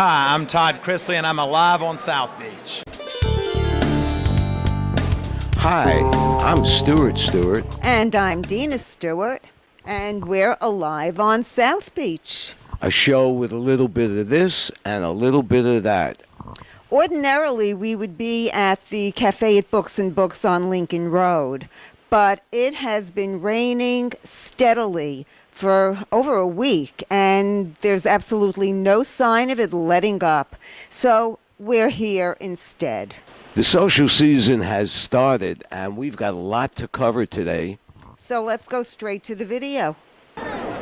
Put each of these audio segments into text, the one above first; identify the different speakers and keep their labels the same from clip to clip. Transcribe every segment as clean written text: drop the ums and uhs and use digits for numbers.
Speaker 1: Hi, I'm Todd Chrisley, and I'm alive on South Beach.
Speaker 2: Hi, I'm Stewart Stewart.
Speaker 3: And I'm Dena Stewart, and we're alive on South Beach.
Speaker 2: A show with a little bit of this and a little bit of that.
Speaker 3: Ordinarily, we would be at the Cafe at Books and Books on Lincoln Road, but it has been raining steadily for over a week, and there's absolutely no sign of it letting up. So we're here instead.
Speaker 2: The social season has started, and we've got a lot to cover today.
Speaker 3: So let's go straight to the video.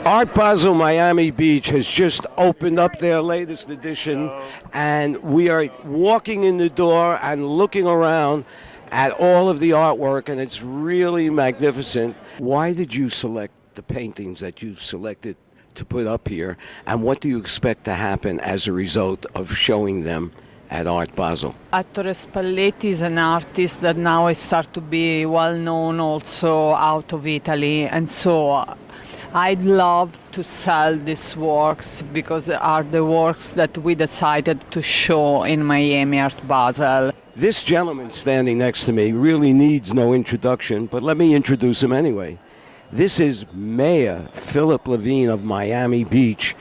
Speaker 2: Art Basel Miami Beach has just opened up their latest edition, and we are walking in the door and looking around at all of the artwork, and it's really magnificent. Why did you select the paintings that you've selected to put up here, and what do you expect to happen as a result of showing them at Art Basel?
Speaker 4: Attore Spalletti is an artist that now is start to be well known also out of Italy, and so I'd love to sell these works because they are the works that we decided to show in Miami Art Basel.
Speaker 2: This gentleman standing next to me really needs no introduction, but let me introduce him anyway. This is Mayor Philip Levine of Miami Beach,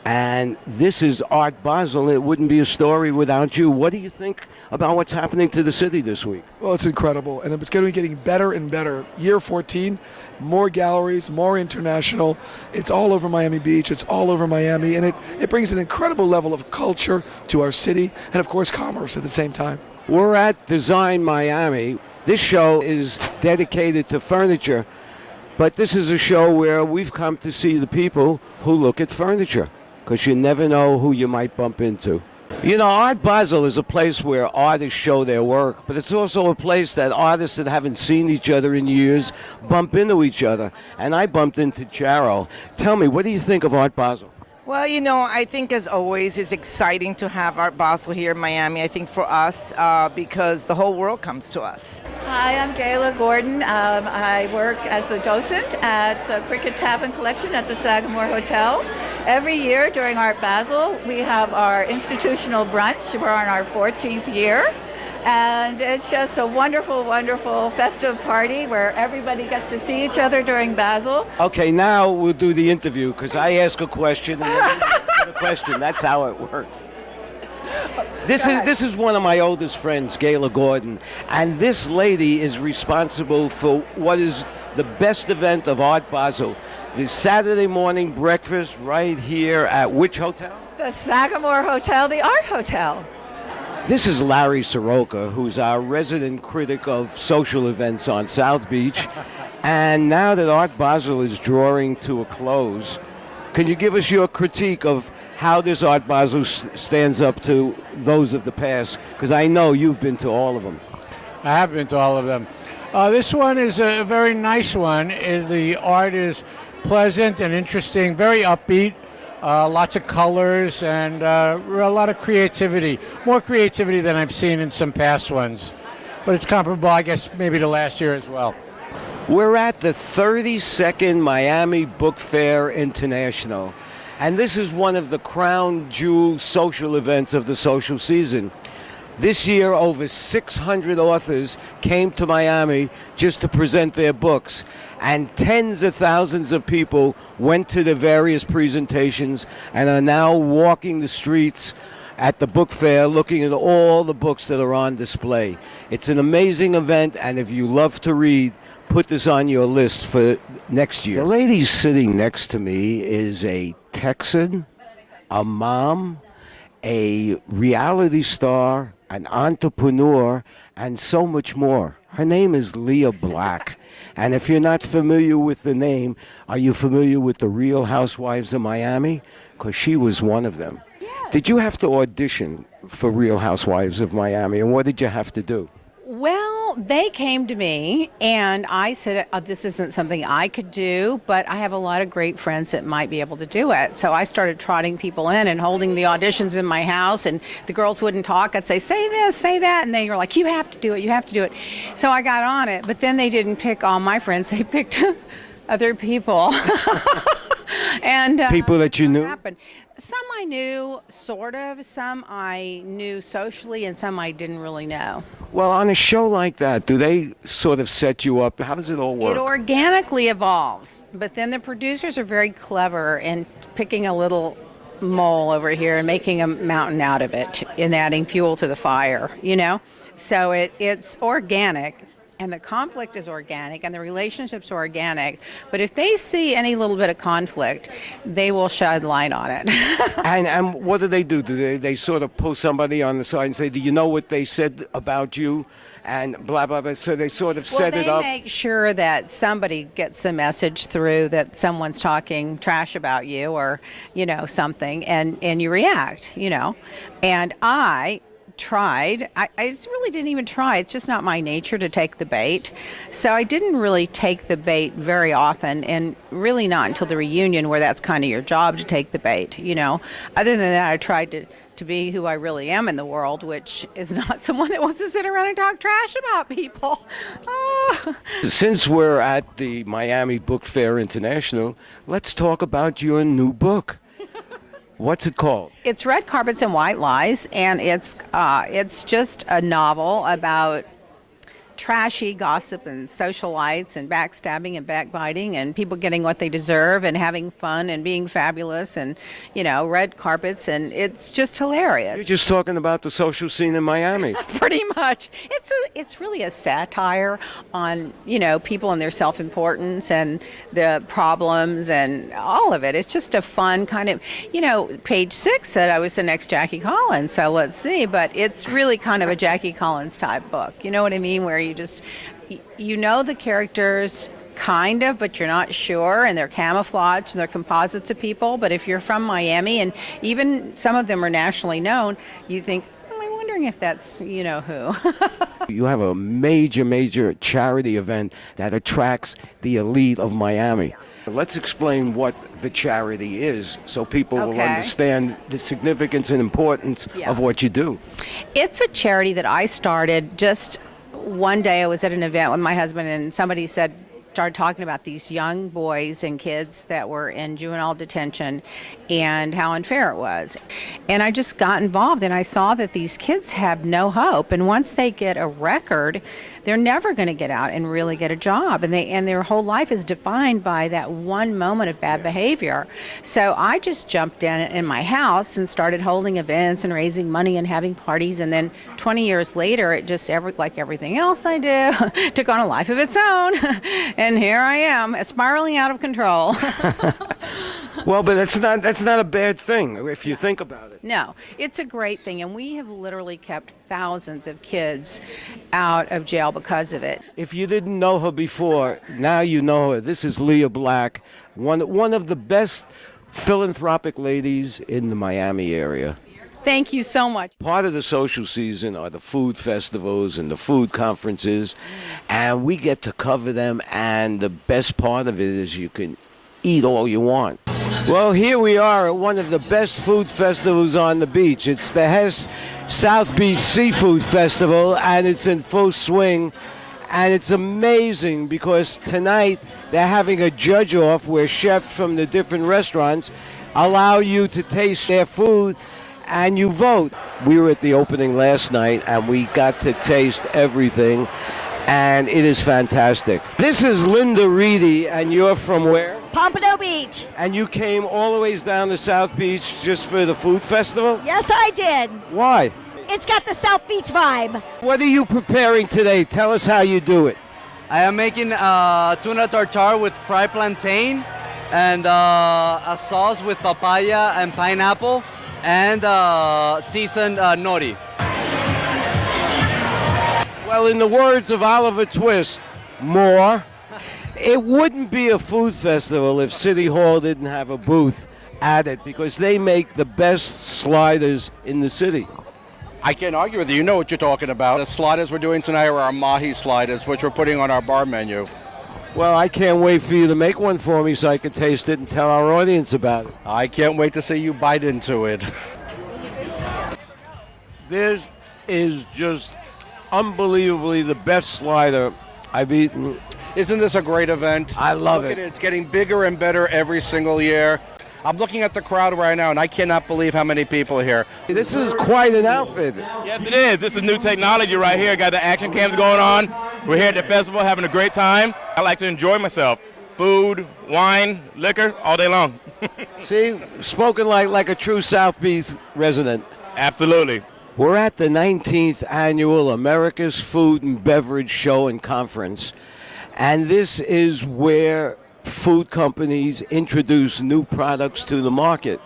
Speaker 2: and this is Art Basel. It wouldn't be a story without you. What do you think about what's happening to the city this week?
Speaker 5: Well, it's incredible, and it's going to be getting better and better. Year 14, more galleries, more international. It's all over Miami Beach. It's all over Miami, and it brings an incredible level of culture to our city and, of course, commerce at the same time.
Speaker 2: We're at Design Miami. This show is dedicated to furniture, but this is a show where we've come to see the people who look at furniture, because you never know who you might bump into. You know, Art Basel is a place where artists show their work, but it's also a place that artists that haven't seen each other in years bump into each other. And I bumped into Charo. Tell me, what do you think of Art Basel?
Speaker 6: Well, you know, I think as always, it's exciting to have Art Basel here in Miami, I think for us, because the whole world comes to us.
Speaker 7: Hi, I'm Gayla Gordon. I work as a docent at the Cricket Tavern Collection at the Sagamore Hotel. Every year during Art Basel, we have our institutional brunch. We're on our 14th year. And it's just a wonderful, wonderful festive party where everybody gets to see each other during Basel.
Speaker 2: Okay, now we'll do the interview, because I ask a question and then you ask a question. That's how it works. This is one of my oldest friends, Gayla Gordon, and this lady is responsible for what is the best event of Art Basel, the Saturday morning breakfast right here at which hotel?
Speaker 7: The Sagamore Hotel, the Art Hotel.
Speaker 2: This is Larry Soroka, who's our resident critic of social events on South Beach. And now that Art Basel is drawing to a close, can you give us your critique of how this Art Basel stands up to those of the past? Because I know you've been to all of them.
Speaker 8: I have been to all of them. This one is a very nice one. The art is pleasant and interesting, very upbeat. Lots of colors and a lot of creativity. More creativity than I've seen in some past ones. But it's comparable, I guess, maybe to last year as well.
Speaker 2: We're at the 32nd Miami Book Fair International. And this is one of the crown jewel social events of the social season. This year, over 600 authors came to Miami just to present their books, and tens of thousands of people went to the various presentations and are now walking the streets at the book fair looking at all the books that are on display. It's an amazing event, and if you love to read, put this on your list for next year. The lady sitting next to me is a Texan, a mom, a reality star, an entrepreneur, and so much more. Her name is Lea Black. And if you're not familiar with the name, are you familiar with the Real Housewives of Miami? Because she was one of them.
Speaker 7: Yes.
Speaker 2: Did you have to audition for Real Housewives of Miami, and what did you have to do?
Speaker 9: Well, they came to me, and I said, this isn't something I could do, but I have a lot of great friends that might be able to do it. So I started trotting people in and holding the auditions in my house, and the girls wouldn't talk. I'd say this, say that, and they were like, you have to do it, you have to do it. So I got on it, but then they didn't pick all my friends. They picked other people. And
Speaker 2: people that you knew?
Speaker 9: Some I knew, sort of. Some I knew socially, and some I didn't really know.
Speaker 2: Well, on a show like that, do they sort of set you up? How does it all work?
Speaker 9: It organically evolves, but then the producers are very clever in picking a little mole over here and making a mountain out of it and adding fuel to the fire, you know? So it's organic. And the conflict is organic and the relationship's organic. But if they see any little bit of conflict, they will shed light on it.
Speaker 2: And what do? Do they sort of pull somebody on the side and say, do you know what they said about you? And blah, blah, blah. So they sort of set it up.
Speaker 9: They make sure that somebody gets the message through that someone's talking trash about you or, you know, something. And you react, you know. And I tried. I just really didn't even try. It's just not my nature to take the bait. So I didn't really take the bait very often, and really not until the reunion where that's kind of your job to take the bait, you know. Other than that, I tried to be who I really am in the world, which is not someone that wants to sit around and talk trash about people. Oh.
Speaker 2: Since we're at the Miami Book Fair International, let's talk about your new book. What's it called?
Speaker 9: It's Red Carpets and White Lies, and it's just a novel about trashy gossip and socialites and backstabbing and backbiting and people getting what they deserve and having fun and being fabulous and, you know, red carpets, and it's just hilarious.
Speaker 2: You're just talking about the social scene in Miami.
Speaker 9: Pretty much. It's really a satire on, you know, people and their self-importance and the problems and all of it. It's just a fun kind of, you know, page 6 said I was the next Jackie Collins, so let's see, but it's really kind of a Jackie Collins type book. You know what I mean? Where you know the characters kind of, but you're not sure, and they're camouflaged and they're composites of people. But if you're from Miami, and even some of them are nationally known, you think, I'm wondering if that's, you know, who.
Speaker 2: You have a major charity event that attracts the elite of Miami. Let's explain what the charity is so people will understand the significance and importance of what you do.
Speaker 9: It's a charity that I started just one day. I was at an event with my husband, and somebody started talking about these young boys and kids that were in juvenile detention and how unfair it was. And I just got involved, and I saw that these kids have no hope. And once they get a record, they're never going to get out and really get a job. And their whole life is defined by that one moment of bad behavior. So I just jumped in my house and started holding events and raising money and having parties. And then 20 years later, it just, like everything else I do, took on a life of its own. And here I am, spiraling out of control.
Speaker 2: Well, but that's not a bad thing if you think about it.
Speaker 9: No, it's a great thing, and we have literally kept thousands of kids out of jail because of it.
Speaker 2: If you didn't know her before, now you know her. This is Lea Black, one of the best philanthropic ladies in the Miami area.
Speaker 9: Thank you so much.
Speaker 2: Part of the social season are the food festivals and the food conferences, and we get to cover them, and the best part of it is you can eat all you want. Well, here we are at one of the best food festivals on the beach. It's the Hess South Beach Seafood Festival, and it's in full swing. And it's amazing because tonight they're having a judge-off where chefs from the different restaurants allow you to taste their food, and you vote. We were at the opening last night, and we got to taste everything, and it is fantastic. This is Linda Reedy, and you're from where?
Speaker 10: Pompano Beach.
Speaker 2: And you came all the ways down to South Beach just for the food festival?
Speaker 10: Yes, I did.
Speaker 2: Why?
Speaker 10: It's got the South Beach vibe.
Speaker 2: What are you preparing today? Tell us how you do it.
Speaker 11: I am making tuna tartare with fried plantain and a sauce with papaya and pineapple and seasoned nori.
Speaker 2: Well, in the words of Oliver Twist, more. It wouldn't be a food festival if City Hall didn't have a booth at it, because they make the best sliders in the city.
Speaker 12: I can't argue with you. You know what you're talking about. The sliders we're doing tonight are our mahi sliders, which we're putting on our bar menu.
Speaker 2: Well, I can't wait for you to make one for me so I can taste it and tell our audience about it.
Speaker 12: I can't wait to see you bite into it.
Speaker 2: This is just unbelievably the best slider I've eaten.
Speaker 12: Isn't this a great event?
Speaker 2: I love it.
Speaker 12: It's getting bigger and better every single year. I'm looking at the crowd right now, and I cannot believe how many people are here.
Speaker 2: This is quite an outfit.
Speaker 13: Yes, it is. This is new technology right here. Got the action cams going on. We're here at the festival having a great time. I like to enjoy myself. Food, wine, liquor, all day long.
Speaker 2: See, spoken like a true South Beach resident.
Speaker 13: Absolutely.
Speaker 2: We're at the 19th annual America's Food and Beverage Show and Conference, and this is where food companies introduce new products to the market.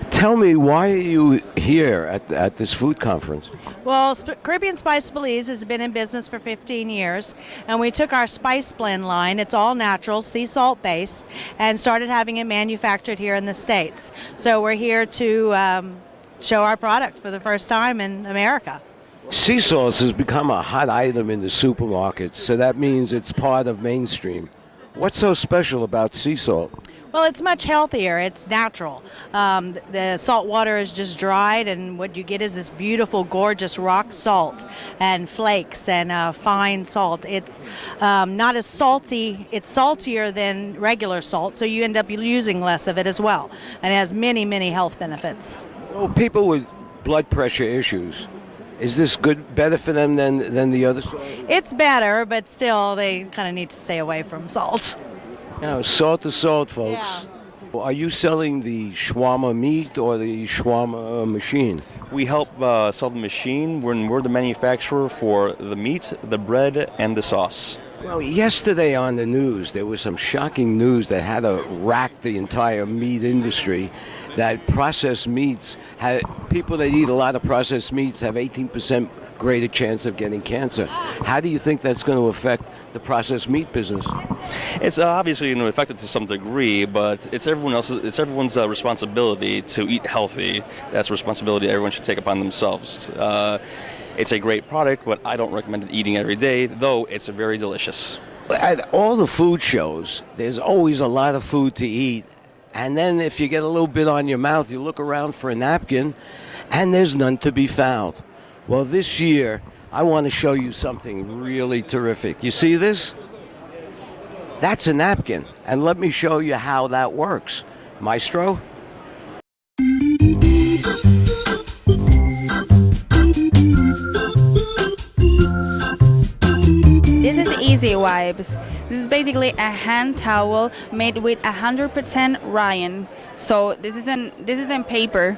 Speaker 2: Tell me, why are you here at this food conference?
Speaker 14: Well, Caribbean Spice Belize has been in business for 15 years, and we took our spice blend line, it's all natural, sea salt based, and started having it manufactured here in the States. So we're here to show our product for the first time in America.
Speaker 2: Sea sauce has become a hot item in the supermarkets, so that means it's part of mainstream. What's so special about sea salt?
Speaker 14: Well, it's much healthier. It's natural. The salt water is just dried, and what you get is this beautiful, gorgeous rock salt and flakes and fine salt. It's not as salty. It's saltier than regular salt, so you end up using less of it as well. And it has many, many health benefits.
Speaker 2: Well, people with blood pressure issues, is this better for them than the other salt?
Speaker 14: It's better, but still, they kind of need to stay away from salt.
Speaker 2: Salt to salt, folks.
Speaker 14: Yeah.
Speaker 2: Are you selling the shawarma meat or the shawarma machine?
Speaker 15: We help sell the machine. We're the manufacturer for the meat, the bread, and the sauce.
Speaker 2: Well, yesterday on the news, there was some shocking news that had to rack the entire meat industry, that processed meats, people that eat a lot of processed meats have 18% greater chance of getting cancer. How do you think that's going to affect the processed meat business?
Speaker 15: It's obviously affected to some degree, but it's everyone's responsibility to eat healthy. That's a responsibility everyone should take upon themselves. It's a great product, but I don't recommend it eating every day, though it's very delicious.
Speaker 2: At all the food shows, there's always a lot of food to eat. And then if you get a little bit on your mouth, you look around for a napkin, and there's none to be found. Well, this year, I want to show you something really terrific. You see this? That's a napkin. And let me show you how that works. Maestro?
Speaker 16: This is Easy Wipes. This is basically a hand towel made with 100% rayon. So this isn't paper.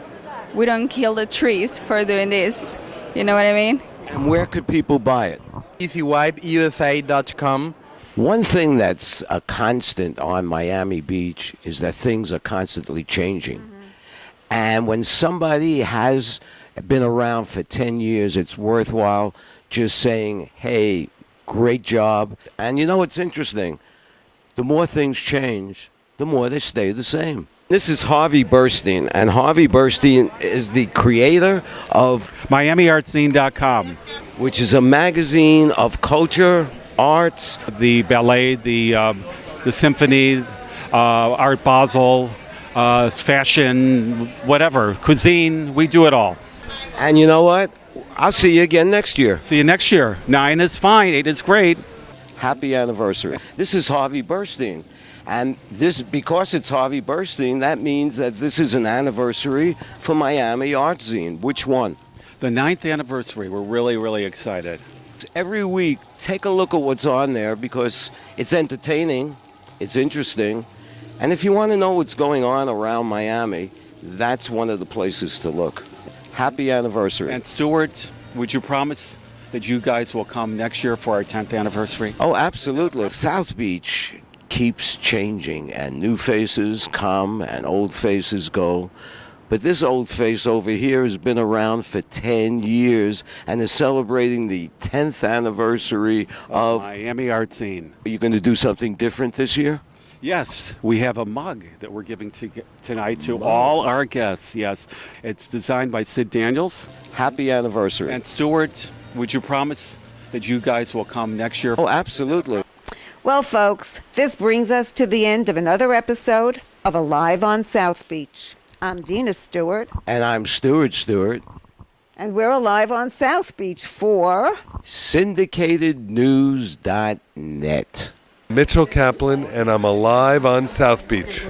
Speaker 16: We don't kill the trees for doing this. You know what I mean?
Speaker 2: And where could people buy it?
Speaker 11: EasyWipeUSA.com.
Speaker 2: One thing that's a constant on Miami Beach is that things are constantly changing. And when somebody has been around for 10 years, it's worthwhile just saying, hey, great job. And you know what's interesting? The more things change, the more they stay the same. This is Harvey Burstein, and Harvey Burstein is the creator of
Speaker 17: MiamiArtScene.com,
Speaker 2: which is a magazine of culture, arts,
Speaker 17: the ballet, the symphony, Art Basel, fashion, whatever, cuisine. We do it all.
Speaker 2: And you know what? I'll see you again next year.
Speaker 17: See you next year. 9 is fine. 8 is great.
Speaker 2: Happy anniversary. This is Harvey Burstein. And this, because it's Harvey Burstein, that means that this is an anniversary for Miami Art Zine. Which one?
Speaker 17: The 9th anniversary. We're really, really excited.
Speaker 2: Every week, take a look at what's on there because it's entertaining, it's interesting, and if you want to know what's going on around Miami, that's one of the places to look. Happy anniversary.
Speaker 17: And Stewart, would you promise that you guys will come next year for our 10th anniversary?
Speaker 2: Oh, absolutely. South Beach keeps changing, and new faces come and old faces go. But this old face over here has been around for 10 years and is celebrating the 10th anniversary of
Speaker 17: Miami Art Scene.
Speaker 2: Are you going to do something different this year?
Speaker 17: Yes, we have a mug that we're giving tonight to all our guests. Yes, it's designed by Sid Daniels.
Speaker 2: Happy anniversary.
Speaker 17: And Stewart, would you promise that you guys will come next year?
Speaker 2: Oh, absolutely.
Speaker 3: Well, folks, this brings us to the end of another episode of Alive on South Beach. I'm Dena Stewart.
Speaker 2: And I'm Stewart Stewart.
Speaker 3: And we're alive on South Beach for
Speaker 2: syndicatednews.net.
Speaker 18: Mitchell Kaplan, and I'm alive on South Beach.